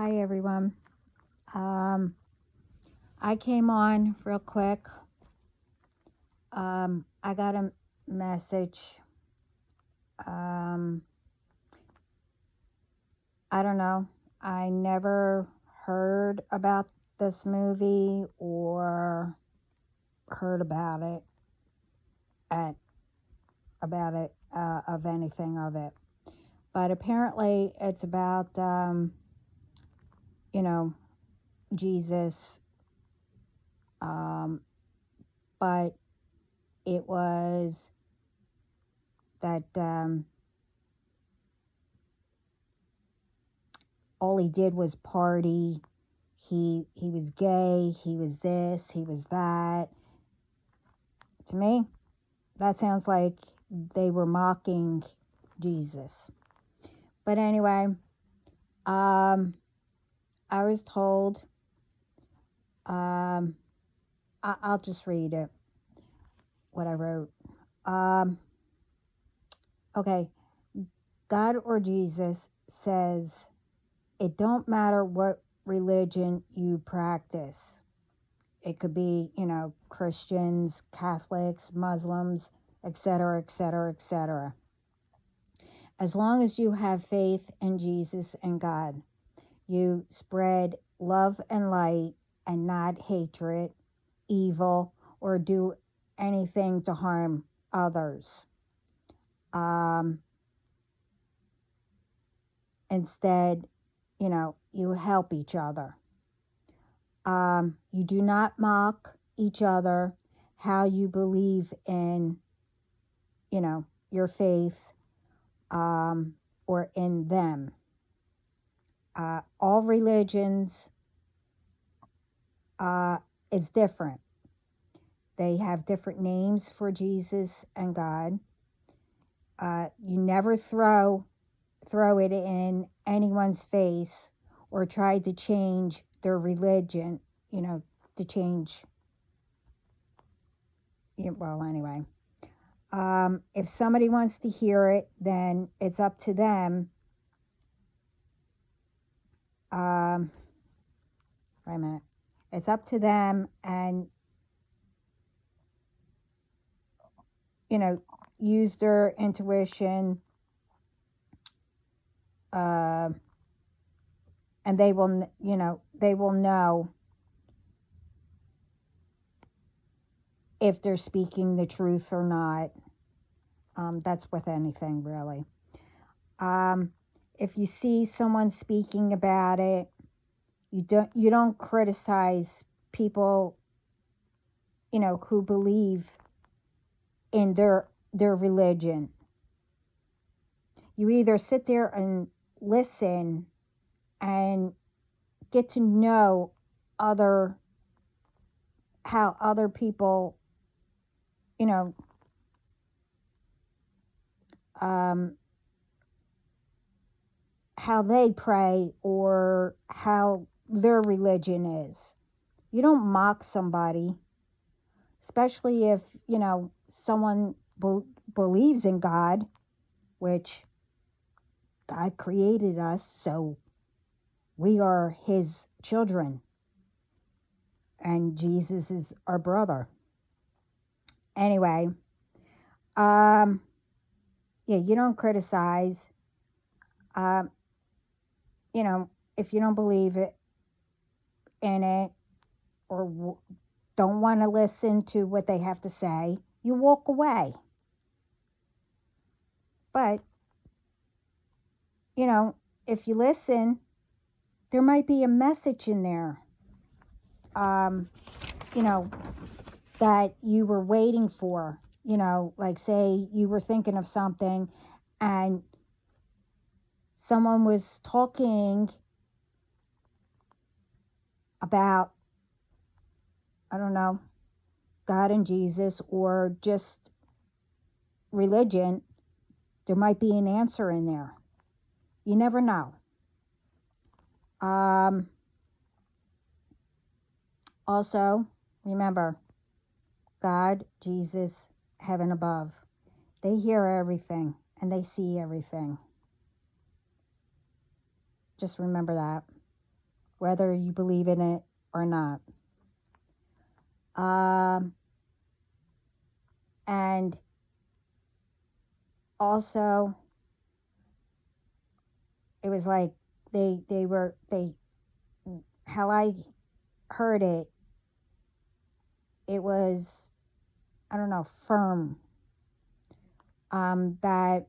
Hi, everyone. I came on real quick. I got a message. Um, I don't know. I never heard about this movie or heard at, about it, of anything of it. But apparently it's about, you know, Jesus. Um, but it was that all he did was party. He was gay, he was this, he was that. To me, that sounds like they were mocking Jesus. But anyway, I was told, I'll just read it, what I wrote. Okay, God or Jesus says, it don't matter what religion you practice. It could be, Christians, Catholics, Muslims, etc., etc., etc. As long as you have faith in Jesus and God, you spread love and light and not hatred, evil, or do anything to harm others. Instead, you help each other. You do not mock each other, how you believe in, your faith, or in them. All religions is different. They have different names for Jesus and God. You never throw it in anyone's face or try to change their religion, to change. Well, anyway. If somebody wants to hear it, then it's up to them. Wait a minute. It's up to them, and use their intuition, and they will, they will know if they're speaking the truth or not. That's with anything, really. If you see someone speaking about it, you don't criticize people, who believe in their religion. You either sit there and listen and get to know how other people, how they pray or how their religion is. You don't mock somebody, especially if, someone believes in God, which God created us, so we are his children. And Jesus is our brother. Anyway, yeah, you don't criticize. If you don't believe in it or don't want to listen to what they have to say, you walk away. But, if you listen, there might be a message in there, that you were waiting for. Like say you were thinking of something and someone was talking about, I don't know, God and Jesus or just religion. There might be an answer in there. You never know. Also, remember, God, Jesus, heaven above. They hear everything and they see everything. Just remember that. whether you believe in it or not. And also, it was like they how I heard it, it was, I don't know, firm, that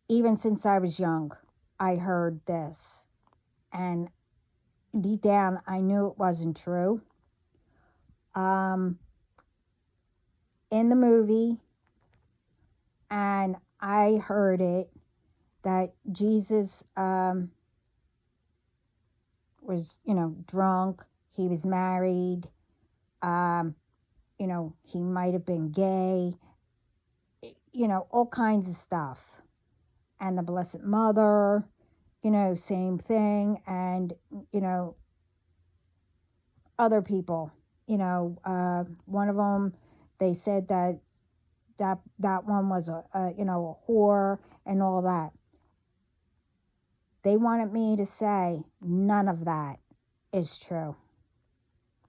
even since I was young, I heard this, and deep down, I knew it wasn't true. In the movie, and I heard it, that Jesus was, drunk. He was married. He might have been gay. All kinds of stuff. And the Blessed Mother, same thing. And, other people, one of them, they said that one was a whore and all that. They wanted me to say none of that is true.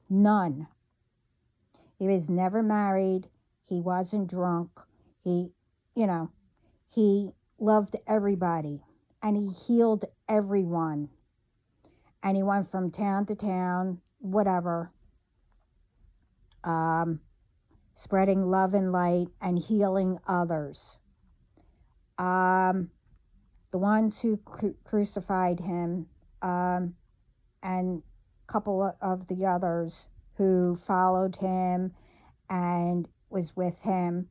None. He was never married. He wasn't drunk. He, he loved everybody, and he healed everyone. And he went from town to town, whatever, spreading love and light and healing others. The ones who crucified him, and a couple of the others who followed him and was with him,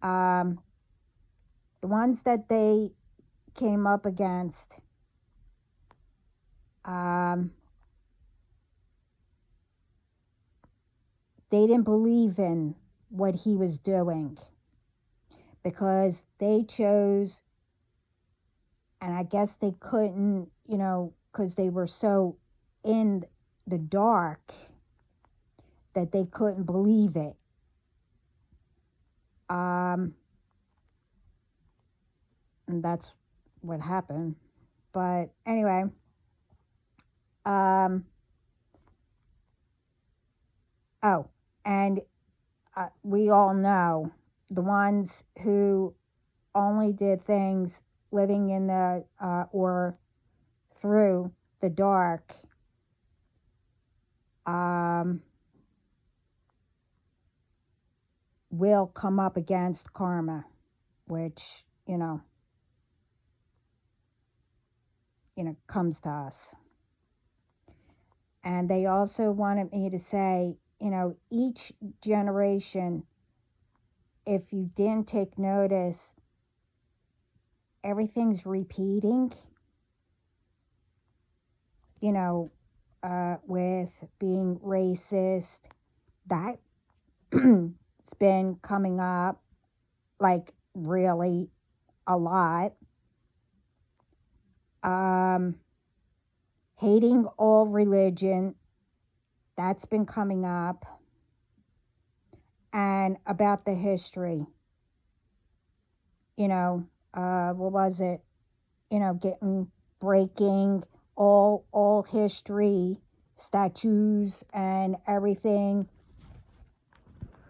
the ones that they came up against, they didn't believe in what he was doing, because they chose, and I guess they couldn't, because they were so in the dark that they couldn't believe it. And that's what happened. But anyway, and we all know the ones who only did things living in the or through the dark, will come up against karma, which comes to us. And they also wanted me to say, each generation, if you didn't take notice, everything's repeating, with being racist. That's been coming up, like, really a lot. Hating all religion, that's been coming up. And about the history, what was it? Breaking all history, statues and everything.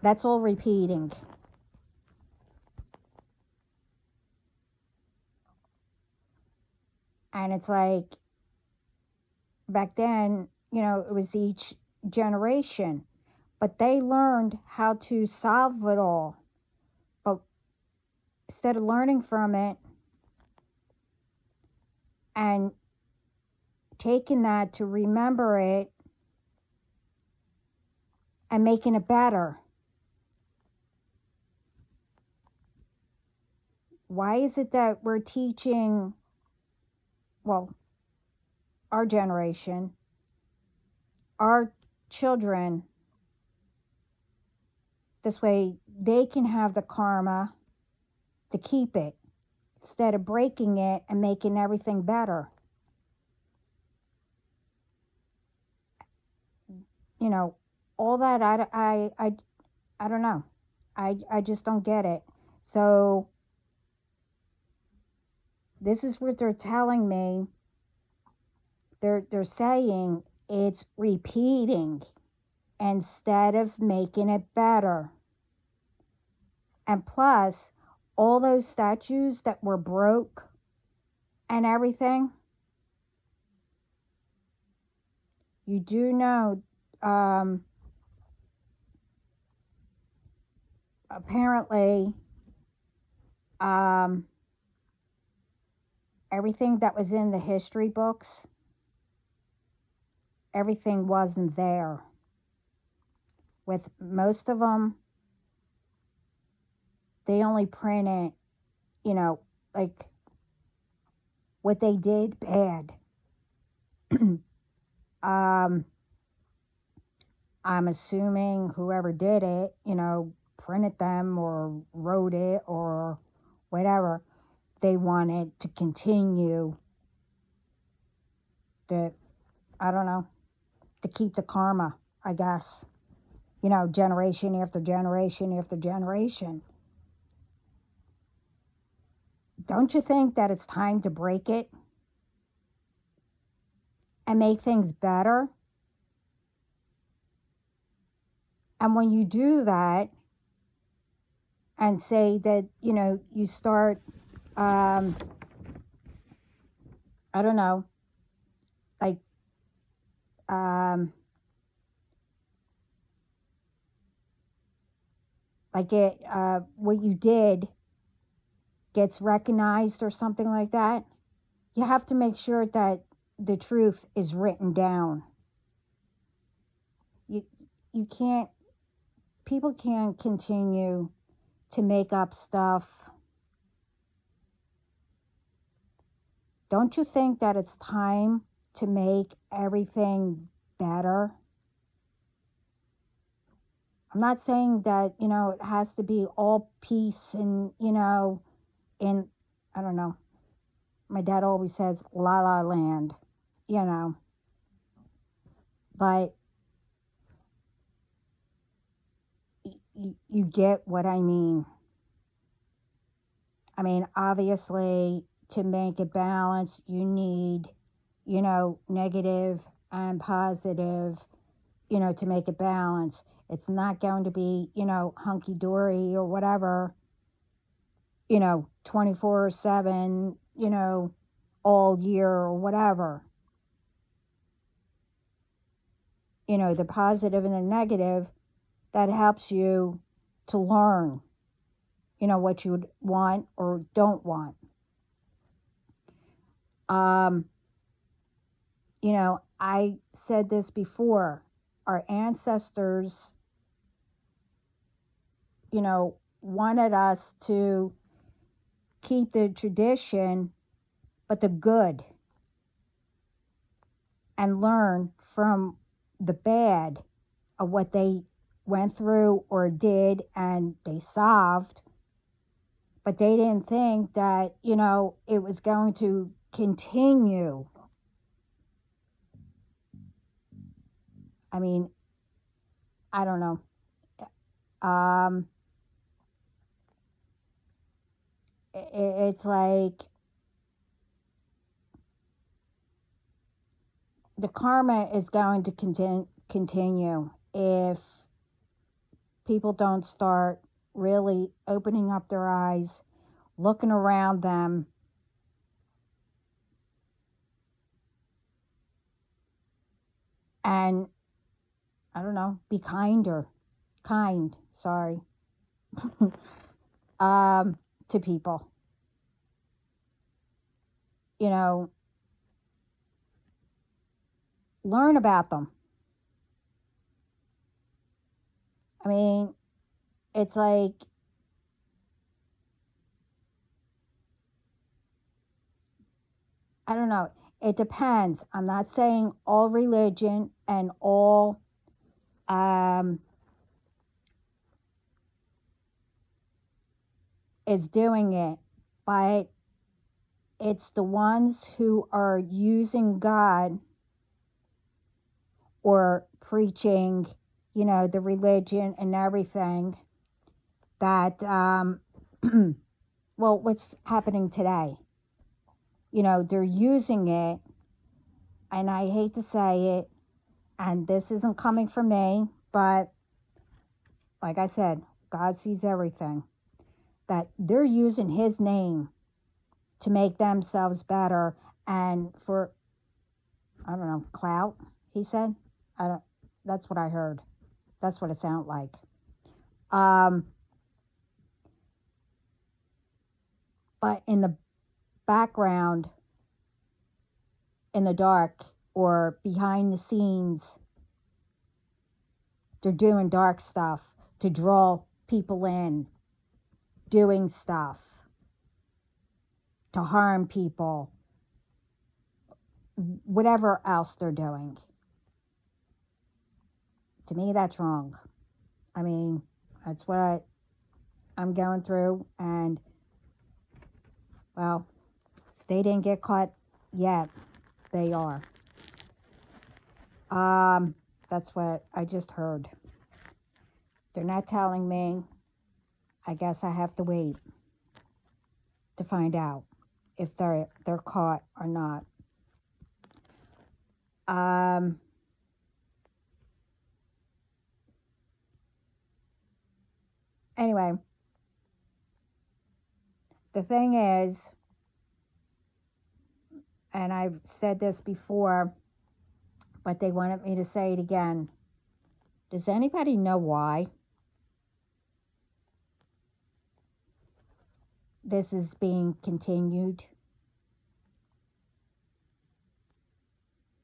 That's all repeating. And it's like, back then, it was each generation, but they learned how to solve it all. But instead of learning from it and taking that to remember it and making it better, why is it that we're teaching, well, our generation, our children, this way they can have the karma to keep it, instead of breaking it and making everything better? All that, I don't know. I just don't get it. So this is what they're telling me. They're saying it's repeating instead of making it better. And plus, all those statues that were broke and everything, you do know, apparently, um, everything that was in the history books, everything wasn't there. With most of them, they only printed, like what they did bad. um, I'm assuming whoever did it, printed them or wrote it or whatever. They wanted to continue the, I don't know, to keep the karma, I guess. Generation after generation after generation. Don't you think that it's time to break it and make things better? And when you do that and say that, you start, I don't know, like, what you did gets recognized or something like that, you have to make sure that the truth is written down. You can't, people can't continue to make up stuff. Don't you think that it's time to make everything better? I'm not saying that, it has to be all peace and, in, I don't know, my dad always says la la land, but you get what I mean. I mean, obviously, to make it balance, you need, negative and positive, to make it balance. It's not going to be, hunky-dory or whatever, 24/7, all year or whatever. The positive and the negative, that helps you to learn, what you would want or don't want. I said this before, our ancestors, wanted us to keep the tradition, but the good, and learn from the bad of what they went through or did and they solved. But they didn't think that, it was going to continue. I mean, I don't know. It's like the karma is going to continue if people don't start really opening up their eyes, looking around them, and I don't know, be kind, sorry, to people. Learn about them. I mean, it's like, I don't know. It depends. I'm not saying all religion and all is doing it, but it's the ones who are using God or preaching, the religion and everything that, well, what's happening today? they're using it, and I hate to say it, and this isn't coming from me, but like I said, God sees everything, that they're using his name to make themselves better and for, I don't know, clout, he said. I don't, that's what I heard. That's what it sounded like. But in the background, in the dark or behind the scenes, they're doing dark stuff to draw people in, doing stuff to harm people, whatever else they're doing. To me, that's wrong. I mean, that's what I'm going through, and well, if they didn't get caught yet, they are. That's what I just heard. They're not telling me. I guess I have to wait to find out if they're caught or not. Anyway, the thing is, and I've said this before, but they wanted me to say it again. Does anybody know why this is being continued?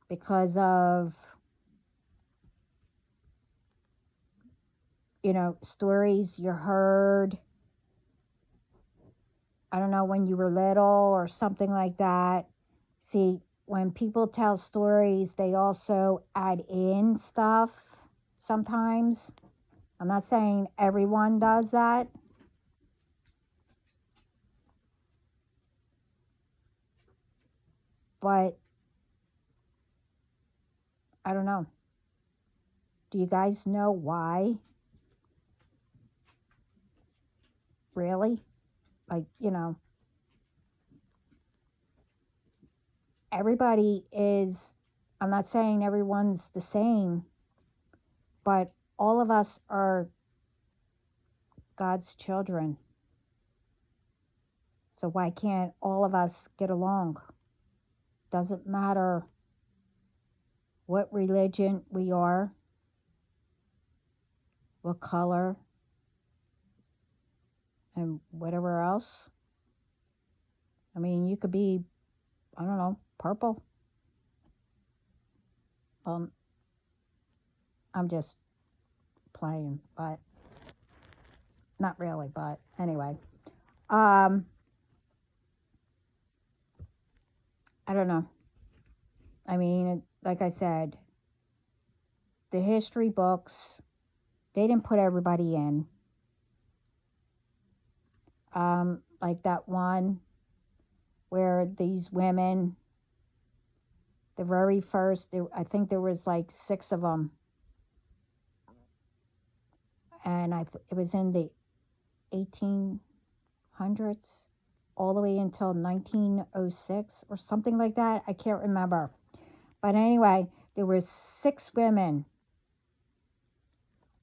Because of, stories you heard, I don't know, when you were little or something like that. See, when people tell stories, they also add in stuff sometimes. I'm not saying everyone does that. But I don't know. Do you guys know why? Really? Like, everybody is, I'm not saying everyone's the same, but all of us are God's children. So why can't all of us get along? Doesn't matter what religion we are, what color, and whatever else. I mean, you could be, I don't know, purple. I'm just playing, but not really, but anyway. I don't know. I mean, like I said, the history books, they didn't put everybody in. Like that one where these women, the very first, I think there was like 6 of them, and it was in the 1800s, all the way until 1906 or something like that. I can't remember. But anyway, there were 6 women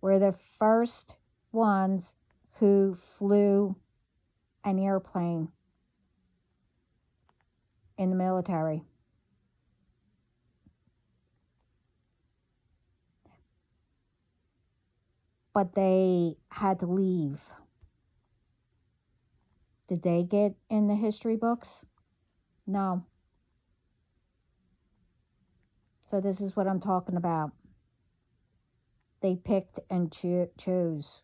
were the first ones who flew an airplane in the military. But they had to leave. Did they get in the history books? No. So this is what I'm talking about. They picked and chose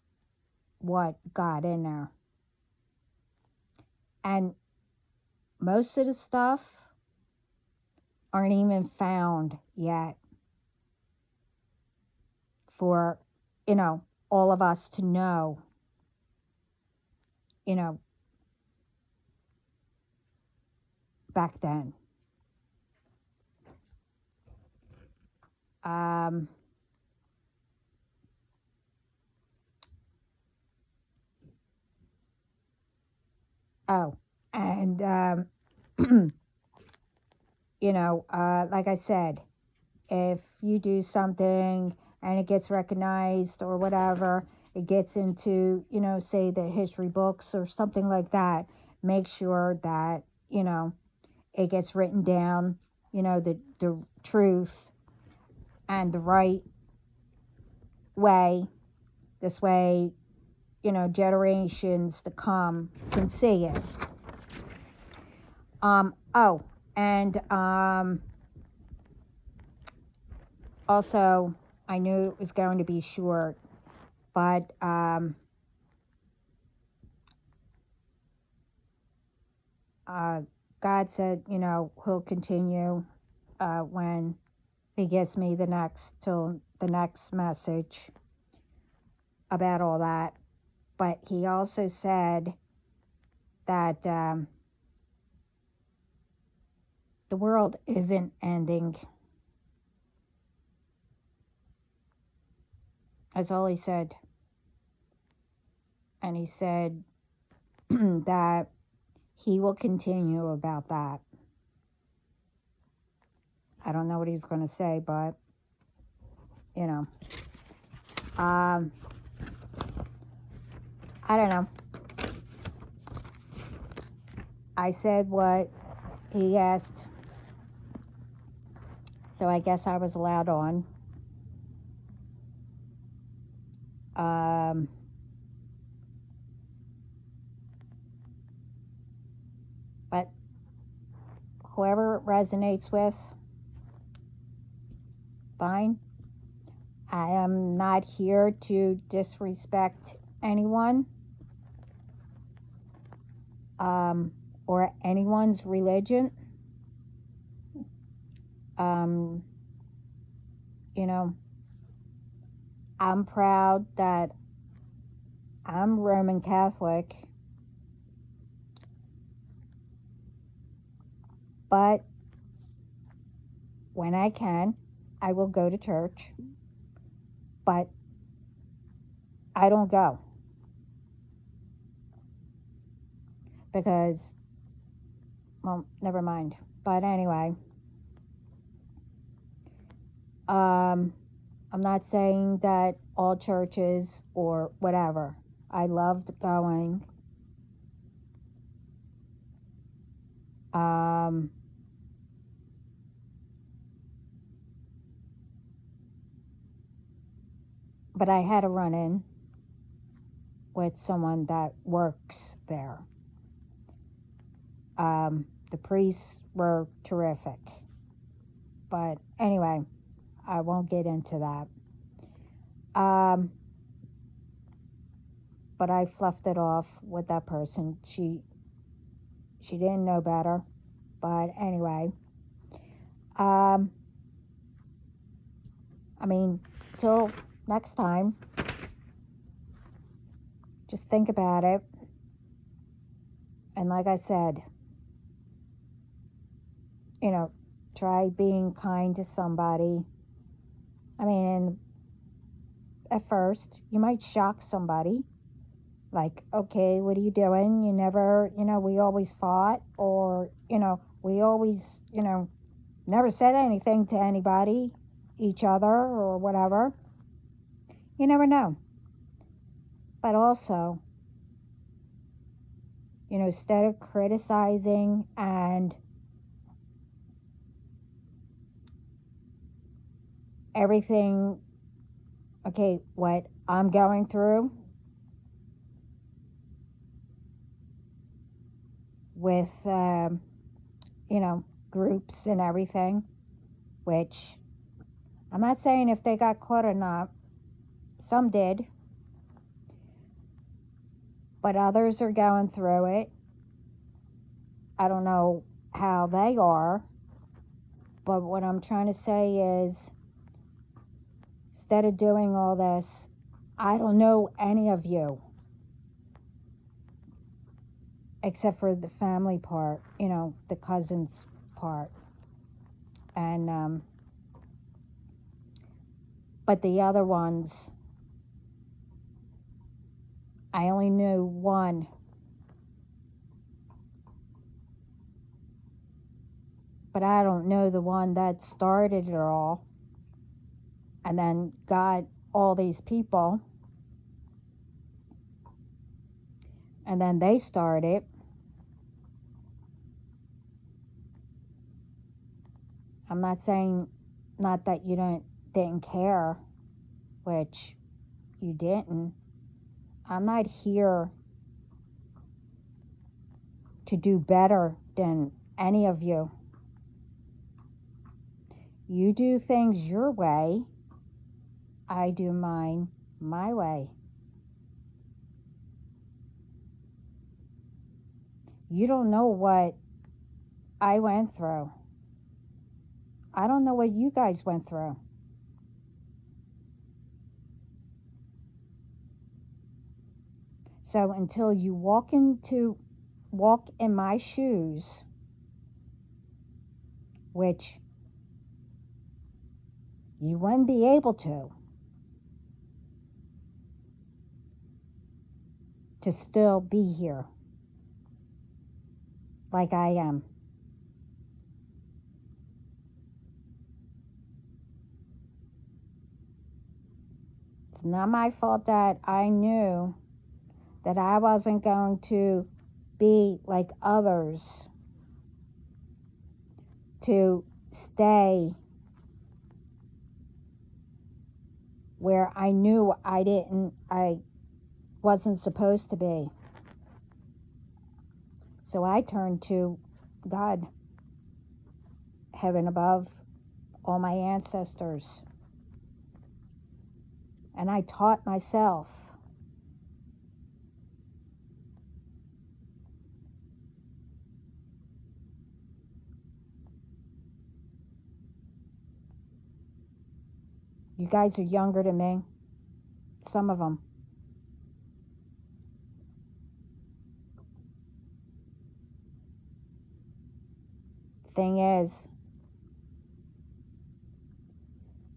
what got in there. And most of the stuff aren't even found yet for, all of us to know, back then. Oh, and like I said, if you do something and it gets recognized or whatever, it gets into, say the history books or something like that, make sure that, it gets written down, the truth and the right way. This way, generations to come can see it. Oh, and also, I knew it was going to be short, but God said, He'll continue when He gives me till the next message about all that. But He also said that the world isn't ending. That's all He said. And He said that He will continue about that. I don't know what He's going to say, but, I don't know. I said what He asked, so I guess I was allowed on. But whoever it resonates with, fine. I am not here to disrespect anyone or anyone's religion. I'm proud that I'm Roman Catholic, but when I can, I will go to church, but I don't go because, well, never mind. But anyway, I'm not saying that all churches or whatever. I loved going. But I had a run-in with someone that works there. The priests were terrific. But anyway, I won't get into that. But I fluffed it off with that person. She didn't know better. But anyway, till next time, just think about it. And like I said, try being kind to somebody. At first, you might shock somebody. Like, okay, what are you doing? You never, we always fought, or, we always, never said anything to anybody, each other, or whatever. You never know. But also, instead of criticizing and everything, okay, what I'm going through with, groups and everything, which I'm not saying if they got caught or not. Some did. But others are going through it. I don't know how they are. But what I'm trying to say is, instead of doing all this, I don't know any of you. Except for the family part, the cousins part. And, but the other ones, I only knew one. But I don't know the one that started it all and then got all these people, and then they started. I'm not saying not that you didn't care, which you didn't. I'm not here to do better than any of you. You do things your way. I do mine my way. You don't know what I went through. I don't know what you guys went through. So until you walk in my shoes, which you wouldn't be able to still be here like I am. It's not my fault that I knew that I wasn't going to be like others, to stay where I knew I wasn't supposed to be. So I turned to God, heaven above, all my ancestors, and I taught myself. You guys are younger than me, some of them. Thing is,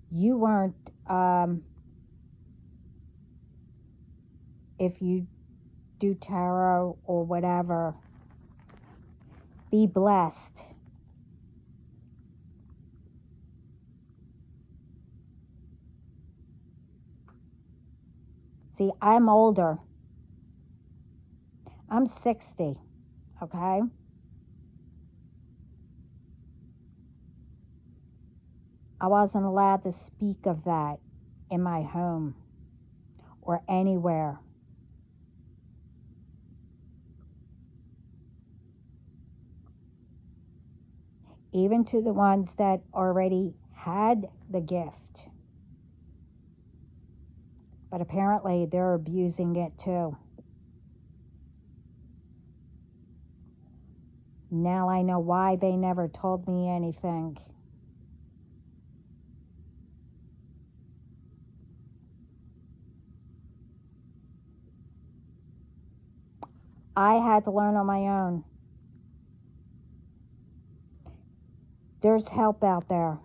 you weren't, if you do tarot or whatever, be blessed. See, I'm older. I'm 60, okay? I wasn't allowed to speak of that in my home or anywhere. Even to the ones that already had the gift. But apparently they're abusing it too. Now I know why they never told me anything. I had to learn on my own. There's help out there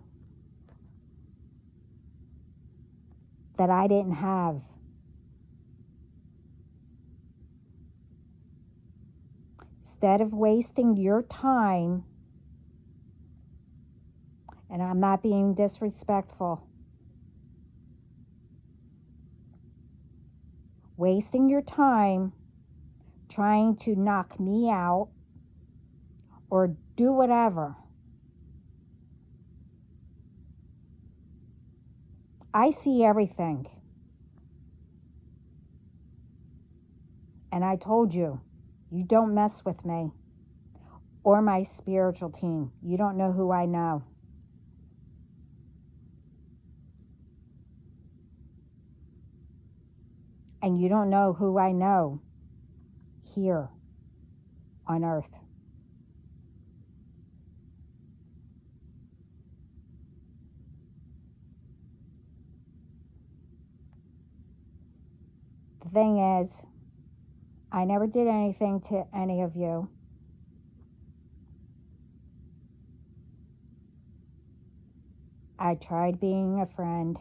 that I didn't have. Instead of wasting your time, and I'm not being disrespectful, wasting your time trying to knock me out or do whatever. I see everything. And I told you, you don't mess with me or my spiritual team. You don't know who I know. And you don't know who I know here on earth. The thing is, I never did anything to any of you. I tried being a friend.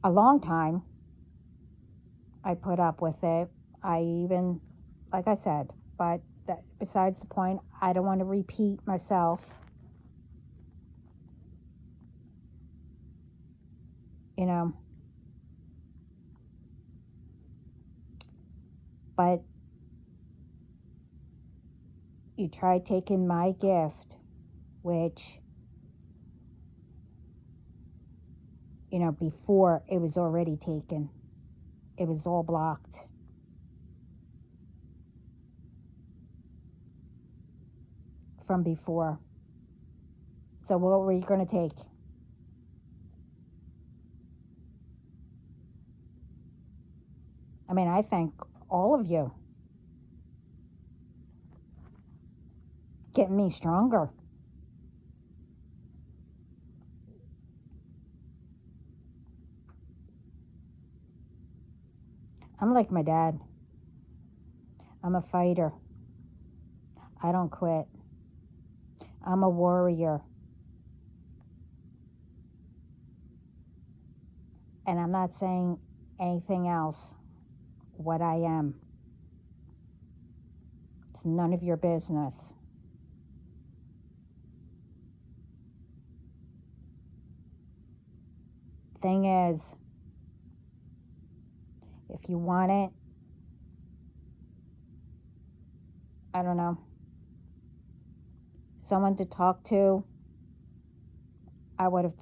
A long time. I put up with it. I even, like I said, but that, besides the point, I don't want to repeat myself. You know, but you try taking my gift, which, you know, before it was already taken. It was all blocked. From before. So what were you going to take? I mean, I thank all of you. Getting me stronger. I'm like my dad. I'm a fighter. I don't quit. I'm a warrior. And I'm not saying anything else. What I am. It's none of your business. Thing is, if you want it, I don't know, someone to talk to, I would have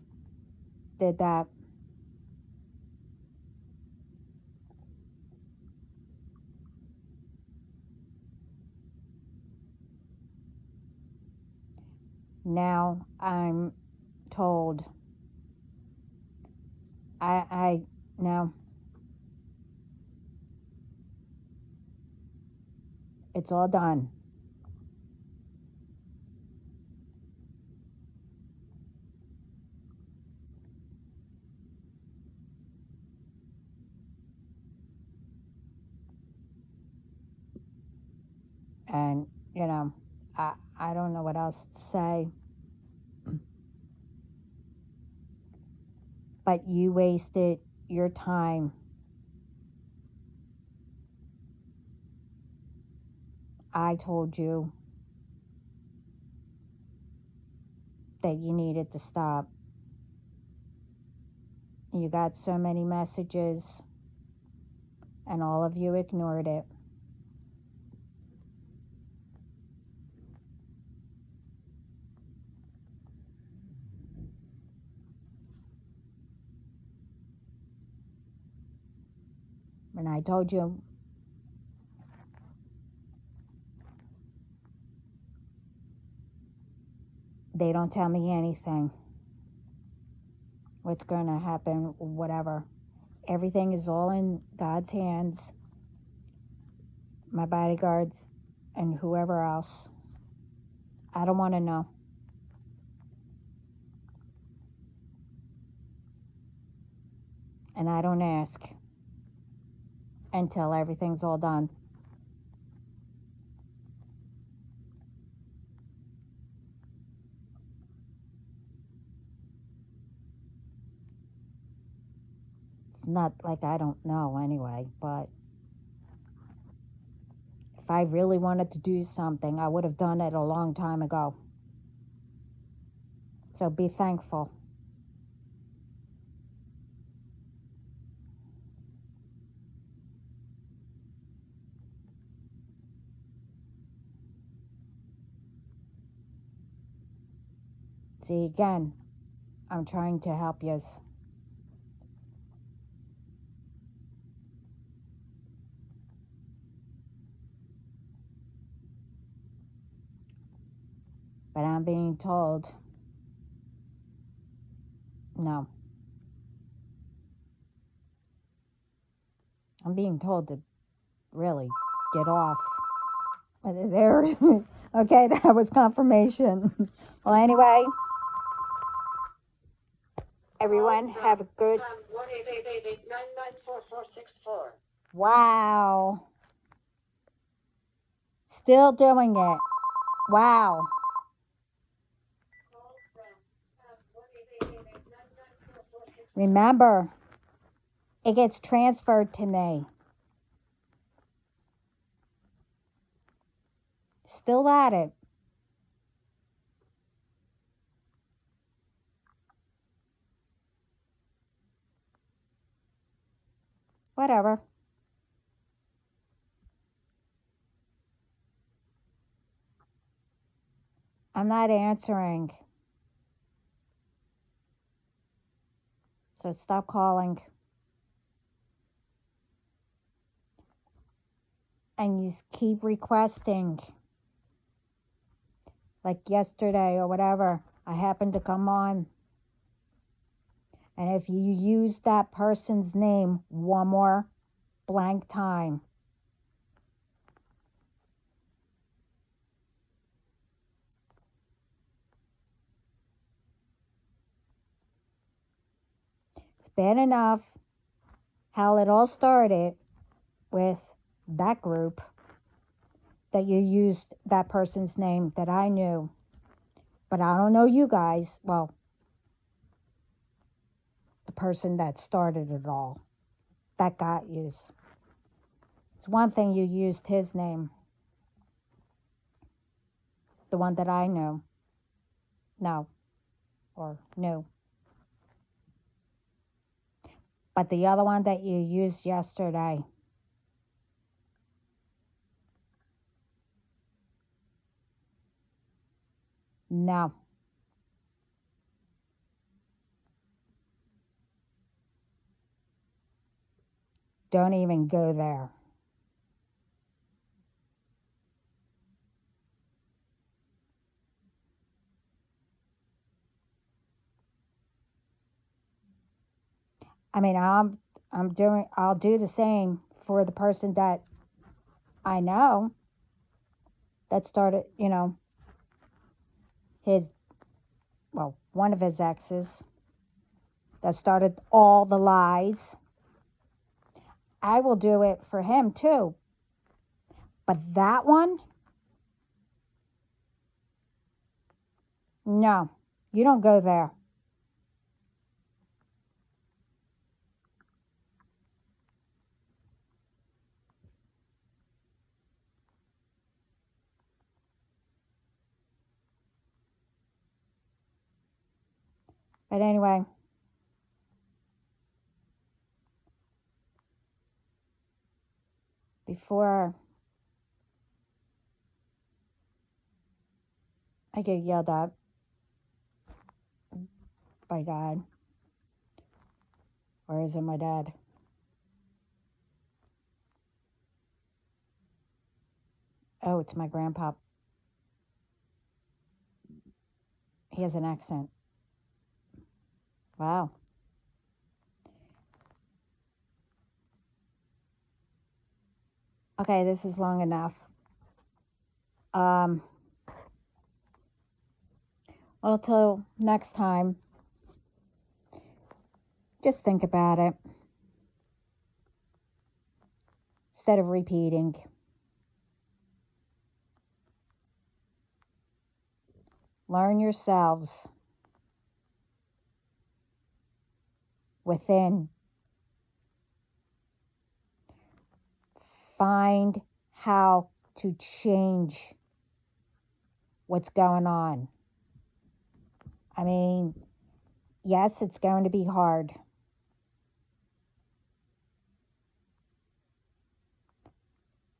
did that. Now I'm told I no, it's all done. And, you know, I don't know what else to say. But you wasted your time. I told you that you needed to stop. You got so many messages, and all of you ignored it. And I told you, they don't tell me anything. What's going to happen, whatever. Everything is all in God's hands. My bodyguards and whoever else. I don't want to know. And I don't ask until everything's all done. It's not like I don't know anyway, but if I really wanted to do something, I would have done it a long time ago. So be thankful. See, again, I'm trying to help you. But I'm being told, no. I'm being told to really get off. There, okay, that was confirmation. Well, anyway, everyone have a good. 1-888-994-464. Wow. Still doing it. Wow. Remember, it gets transferred to me. still at it. Whatever. I'm not answering. So stop calling. And you keep requesting. Like yesterday or whatever, I happened to come on. And if you use that person's name one more blank time, it's bad enough how it all started with that group that you used that person's name that I knew. But I don't know you guys. Well, the person that started it all, that got used. It's one thing you used his name, the one that I knew. No, or knew. But the other one that you used yesterday, no. Don't even go there. I mean, I'll do the same for the person that I know that started, his, well, one of his exes that started all the lies. I will do it for him too. But that one, no, you don't go there. But anyway, before I get yelled at by God, or is it my dad? Oh, it's my grandpa. He has an accent. Wow. Okay, this is long enough. Um, well, till next time, just think about it instead of repeating. Learn yourselves within. Find how to change what's going on. I mean, yes, it's going to be hard.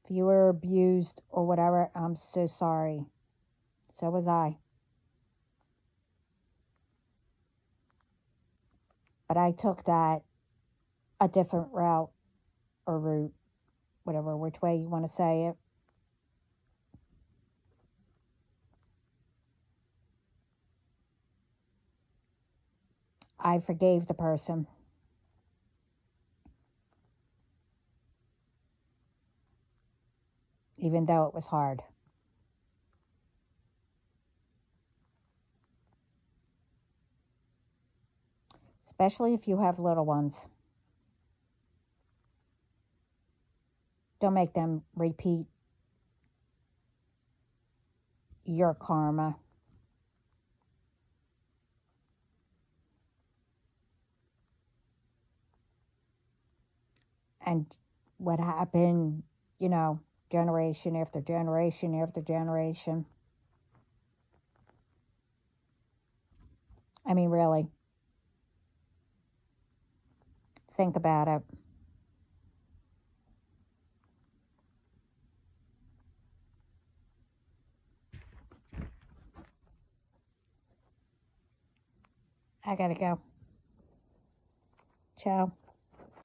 If you were abused or whatever, I'm so sorry. So was I. But I took that a different route or route, whatever, which way you want to say it. I forgave the person. Even though it was hard. Especially if you have little ones. Don't make them repeat your karma. And what happened, generation after generation after generation. I mean, really, think about it. I gotta go. Ciao.